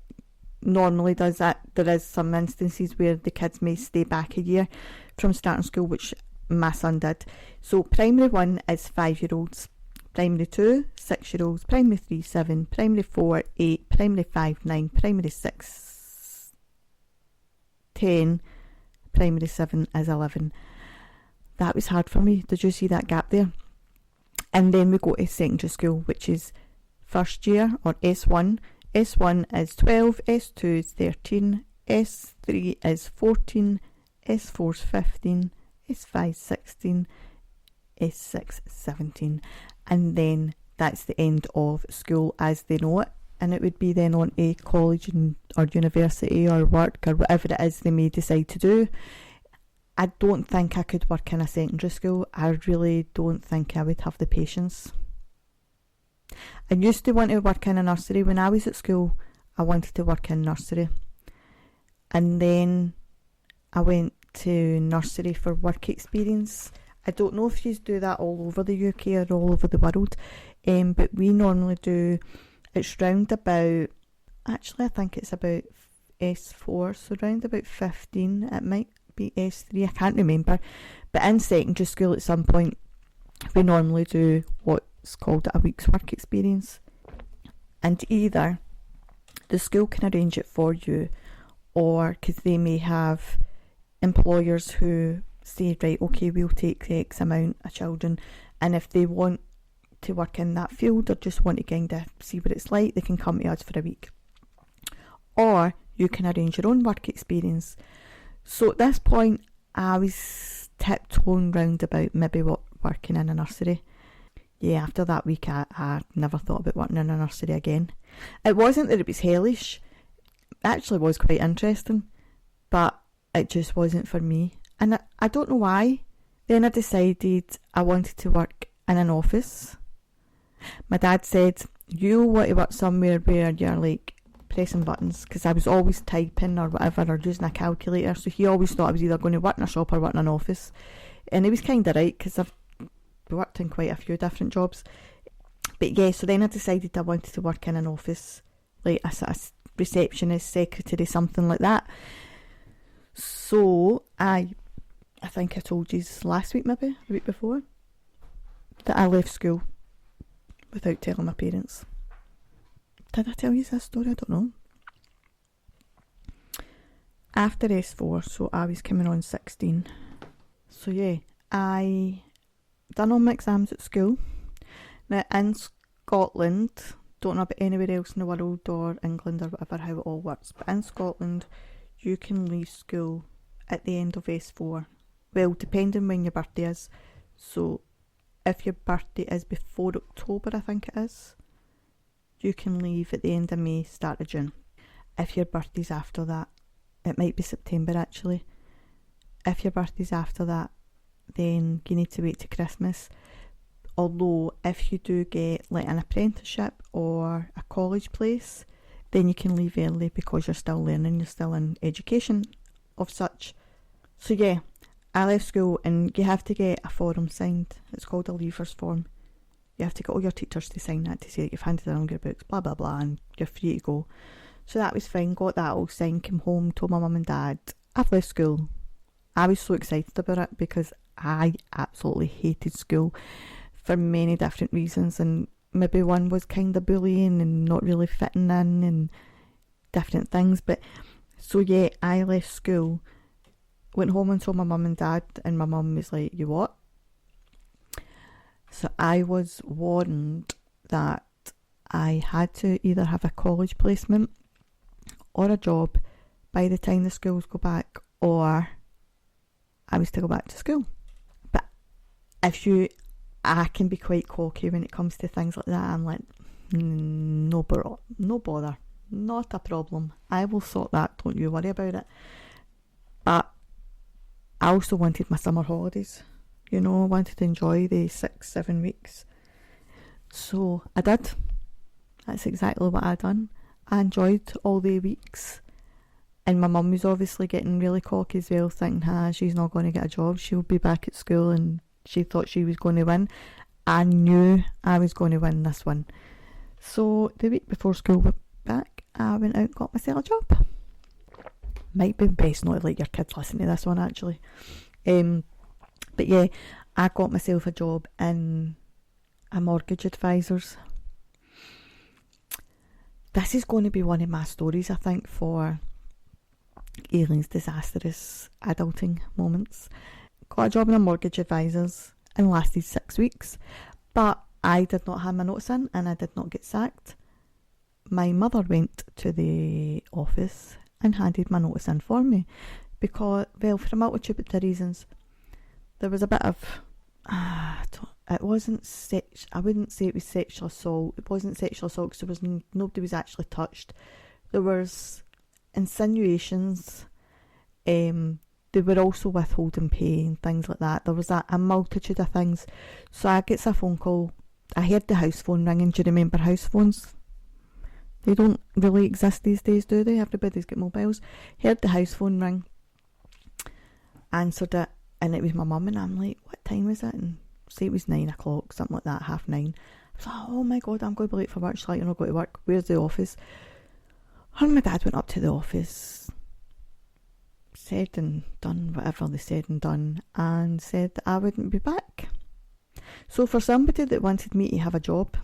A: normally does that. There is some instances where the kids may stay back a year from starting school, which my son did. So primary 1 is 5-year-olds, primary 2 6-year-olds, primary 3 7, primary 4 8, primary 5 9, primary 6 10, primary 7 is 11. That was hard for me. Did you see that gap there? And then we go to secondary school, which is first year, or S1. S1 is 12, S2 is 13, S3 is 14, S4 is 15, S5 16, S6 17. And then that's the end of school as they know it. And it would be then on to college or university or work or whatever it is they may decide to do. I don't think I could work in a secondary school. I really don't think I would have the patience. I used to want to work in a nursery. When I was at school, I wanted to work in nursery. And then I went to nursery for work experience. I don't know if you do that all over the UK or all over the world, but we normally do, it's round about, actually I think it's about S4, so round about 15, it might be S3, I can't remember, but in secondary school at some point we normally do what's called a week's work experience, and either the school can arrange it for you, or because they may have employers who say, right, okay, we'll take the X amount of children, and if they want to work in that field or just want to kind of see what it's like, they can come to us for a week. Or you can arrange your own work experience. So at this point, I was tiptoeing round about maybe working in a nursery. Yeah, after that week, I never thought about working in a nursery again. It wasn't that it was hellish. It actually was quite interesting, but it just wasn't for me. And I don't know why. Then I decided I wanted to work in an office. My dad said, you want to work somewhere where you're like pressing buttons, because I was always typing or whatever, or using a calculator, so he always thought I was either going to work in a shop or work in an office. And he was kind of right, because I've worked in quite a few different jobs. But yeah, so then I decided I wanted to work in an office, like a receptionist, secretary, something like that. So I think I told you last week, maybe the week before, that I left school without telling my parents. Did I tell you this story? I don't know. After S4, so I was coming on 16. So yeah, I done all my exams at school. Now in Scotland, don't know about anywhere else in the world or England or whatever how it all works, but in Scotland you can leave school at the end of S4. Well, depending when your birthday is. So if your birthday is before October, I think it is, you can leave at the end of May, start of June. If your birthday's after that, it might be September actually. If your birthday's after that, then you need to wait to Christmas. Although if you do get like an apprenticeship or a college place, then you can leave early because you're still learning, you're still in education of such. So yeah, I left school and you have to get a form signed. It's called a leavers form. You have to get all your teachers to sign that to say that you've handed in all your books, blah blah blah, and you're free to go. So that was fine, got that all signed, came home, told my mum and dad, I've left school. I was so excited about it because I absolutely hated school for many different reasons, and maybe one was kind of bullying and not really fitting in and different things. But so yeah, I left school Went home and told my mum and dad, and my mum was like, you what? So I was warned that I had to either have a college placement or a job by the time the schools go back, or I was to go back to school. But I can be quite cocky when it comes to things like that. I'm like, no bother, not a problem. I will sort that, don't you worry about it. But I also wanted my summer holidays. I wanted to enjoy the 6-7 weeks. So I did. That's exactly what I done. I enjoyed all the weeks. And my mum was obviously getting really cocky as well, thinking, she's not going to get a job. She'll be back at school, and she thought she was going to win. I knew I was going to win this one. So the week before school went back, I went out and got myself a job. Might be best not to let your kids listen to this one, actually. But yeah, I got myself a job in a mortgage advisor's. This is going to be one of my stories, I think, for Aileen's disastrous adulting moments. Got a job in a mortgage advisor's and lasted 6 weeks, but I did not have my notice in and I did not get sacked. My mother went to the office and handed my notice in for me because, well, for a multitude of reasons. There was a bit of, it wasn't I wouldn't say it was sexual assault. It wasn't sexual assault because nobody was actually touched. There was insinuations. They were also withholding pay and things like that. There was a multitude of things. So I gets a phone call. I heard the house phone ringing. Do you remember house phones? They don't really exist these days, do they? Everybody's got mobiles. Heard the house phone ring. Answered it. And it was my mum, and I'm like, what time was it? And say it was 9 o'clock, something like that, 9:30. I was like, oh my God, I'm going to be late for work. She's like, you're not going to work. Where's the office? Her and my dad went up to the office, said and done whatever they said and done, and said that I wouldn't be back. So for somebody that wanted me to have a job,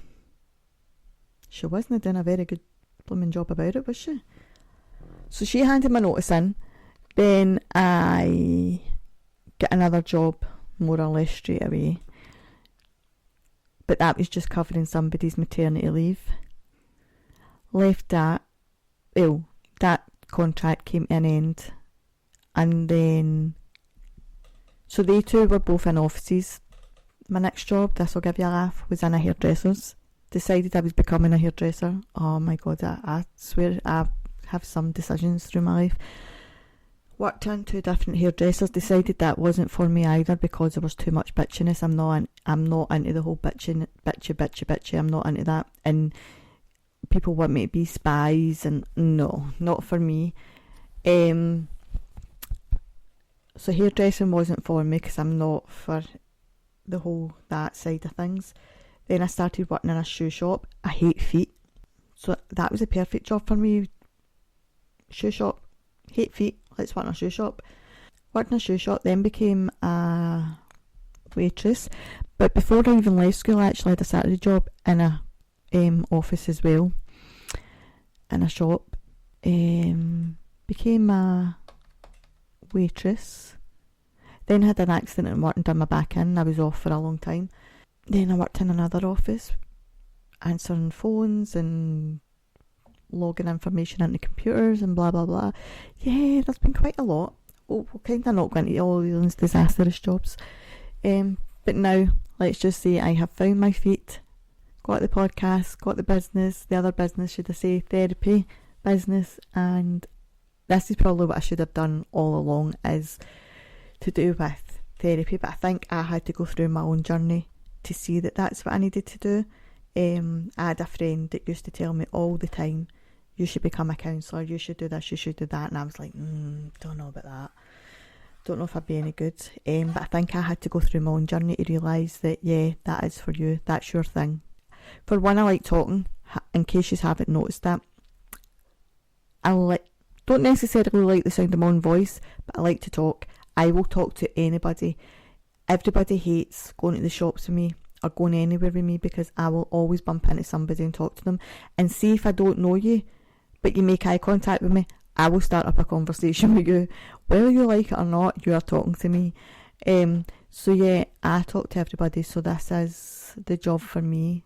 A: she wasn't doing a very good blooming job about it, was she? So she handed my notice in. Then I get another job more or less straight away, but that was just covering somebody's maternity leave. Left that contract came to an end, and then so they two were both in offices. My next job, this will give you a laugh, was in a hairdresser's. Decided I was becoming a hairdresser. Oh my God, I swear I have some decisions through my life. Worked in 2 different hairdressers, decided that wasn't for me either because there was too much bitchiness. I'm not into the whole bitchy. I'm not into that. And people want me to be spies, and no, not for me. So hairdressing wasn't for me because I'm not for the whole that side of things. Then I started working in a shoe shop. I hate feet. So that was a perfect job for me. Shoe shop, hate feet. Let's work in a shoe shop. Worked in a shoe shop, then became a waitress. But before I even left school, I actually had a Saturday job in a office as well, in a shop. Became a waitress. Then had an accident at work and done my back in. I was off for a long time. Then I worked in another office, answering phones and logging information into computers and blah blah blah. Yeah, there's been quite a lot. We'll kind of not go into all these disastrous jobs. But now, let's just say I have found my feet, got the podcast, got the business, the other business, should I say, therapy business, and this is probably what I should have done all along, is to do with therapy. But I think I had to go through my own journey to see that that's what I needed to do. I had a friend that used to tell me all the time, you should become a counsellor, you should do this, you should do that, and I was like, don't know about that, don't know if I'd be any good. But I think I had to go through my own journey to realise that, yeah, that is for you, that's your thing. For one, I like talking, in case you haven't noticed that. Don't necessarily like the sound of my own voice, but I like to talk. I will talk to anybody. Everybody hates going to the shops with me or going anywhere with me because I will always bump into somebody and talk to them. And see, if I don't know you, but you make eye contact with me, I will start up a conversation with you. Whether you like it or not, you are talking to me. So yeah, I talk to everybody, so this is the job for me,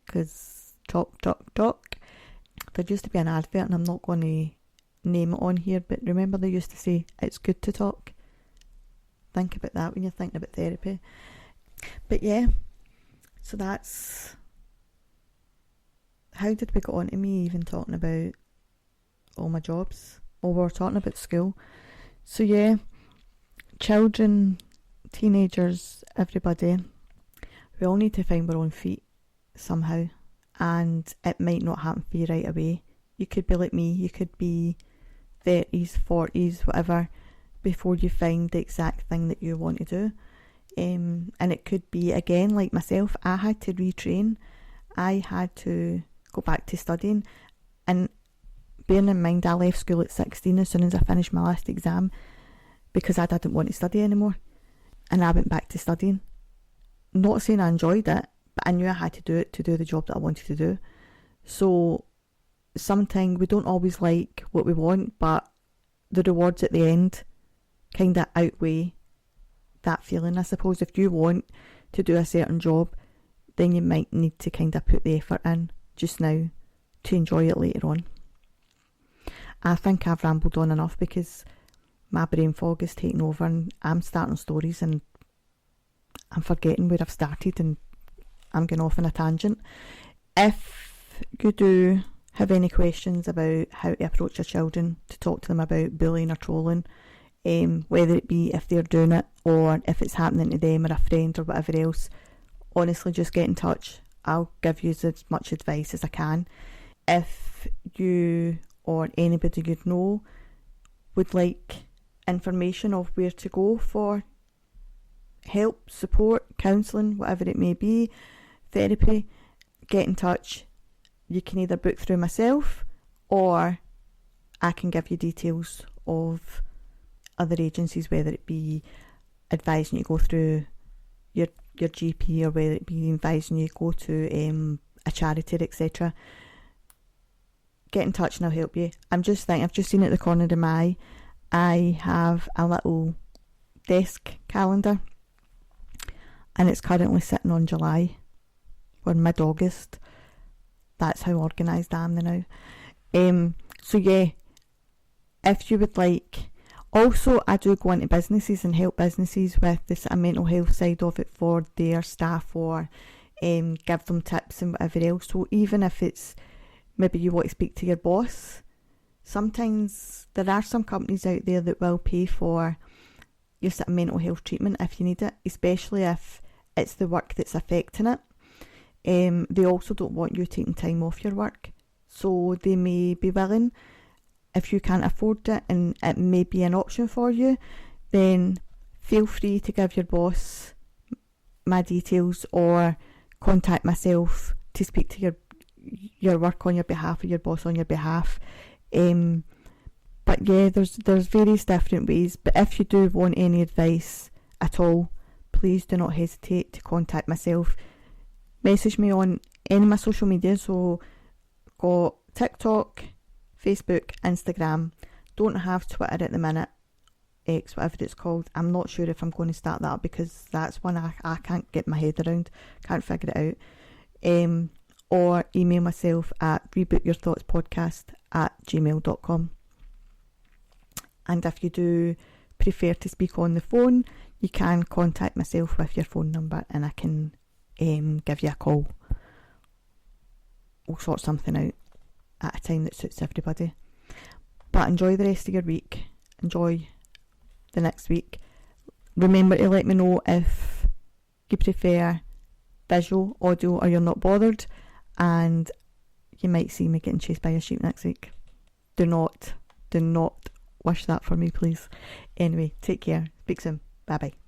A: because talk. There used to be an advert, and I'm not going to name it on here, but remember they used to say, it's good to talk. Think about that when you're thinking about therapy. But yeah, so that's... How did we get on to me even talking about all my jobs? Well, we were talking about school. So yeah, children, teenagers, everybody, we all need to find our own feet somehow, and it might not happen for you right away. You could be like me, you could be 30s, 40s, whatever, before you find the exact thing that you want to do. And it could be, again, like myself, I had to retrain. I had to go back to studying, and bearing in mind I left school at 16 as soon as I finished my last exam, because I didn't want to study anymore, and I went back to studying. Not saying I enjoyed it, but I knew I had to do it to do the job that I wanted to do. So sometimes we don't always like what we want, but the rewards at the end kind of outweigh that feeling. I suppose if you want to do a certain job, then you might need to kind of put the effort in just now to enjoy it later on. I think I've rambled on enough, because my brain fog is taking over, and I'm starting stories and I'm forgetting where I've started, and I'm going off on a tangent. If you do have any questions about how to approach your children, to talk to them about bullying or trolling, whether it be if they're doing it or if it's happening to them or a friend or whatever else, honestly, just get in touch. I'll give you as much advice as I can. If you or anybody you know would like information of where to go for help, support, counselling, whatever it may be, therapy, get in touch. You can either book through myself, or I can give you details of other agencies, whether it be advising you go through your GP, or whether it be advising you go to a charity, etc. Get in touch and I'll help you. I'm just thinking, I've just seen at the corner of my eye, I have a little desk calendar, and it's currently sitting on July. We're mid-August. That's how organised I am now. So yeah, if you would like... Also, I do go into businesses and help businesses with the sort of mental health side of it for their staff, or give them tips and whatever else. So even if it's maybe you want to speak to your boss, sometimes there are some companies out there that will pay for your sort of mental health treatment if you need it, especially if it's the work that's affecting it. They also don't want you taking time off your work, so they may be willing, if you can't afford it and it may be an option for you, then feel free to give your boss my details, or contact myself to speak to your work on your behalf, or your boss on your behalf. But yeah, there's various different ways. But if you do want any advice at all, please do not hesitate to contact myself. Message me on any of my social media. So got TikTok, Facebook, Instagram. Don't have Twitter at the minute, X, whatever it's called. I'm not sure if I'm going to start that, because that's one I can't get my head around, can't figure it out. Or email myself at rebootyourthoughtspodcast@gmail.com. And if you do prefer to speak on the phone, you can contact myself with your phone number, and I can give you a call. We'll sort something out at a time that suits everybody. But enjoy the rest of your week. Enjoy the next week. Remember to let me know if you prefer visual, audio, or you're not bothered, and you might see me getting chased by a sheep next week. Do not wish that for me, please. Anyway, take care. Speak soon. Bye bye.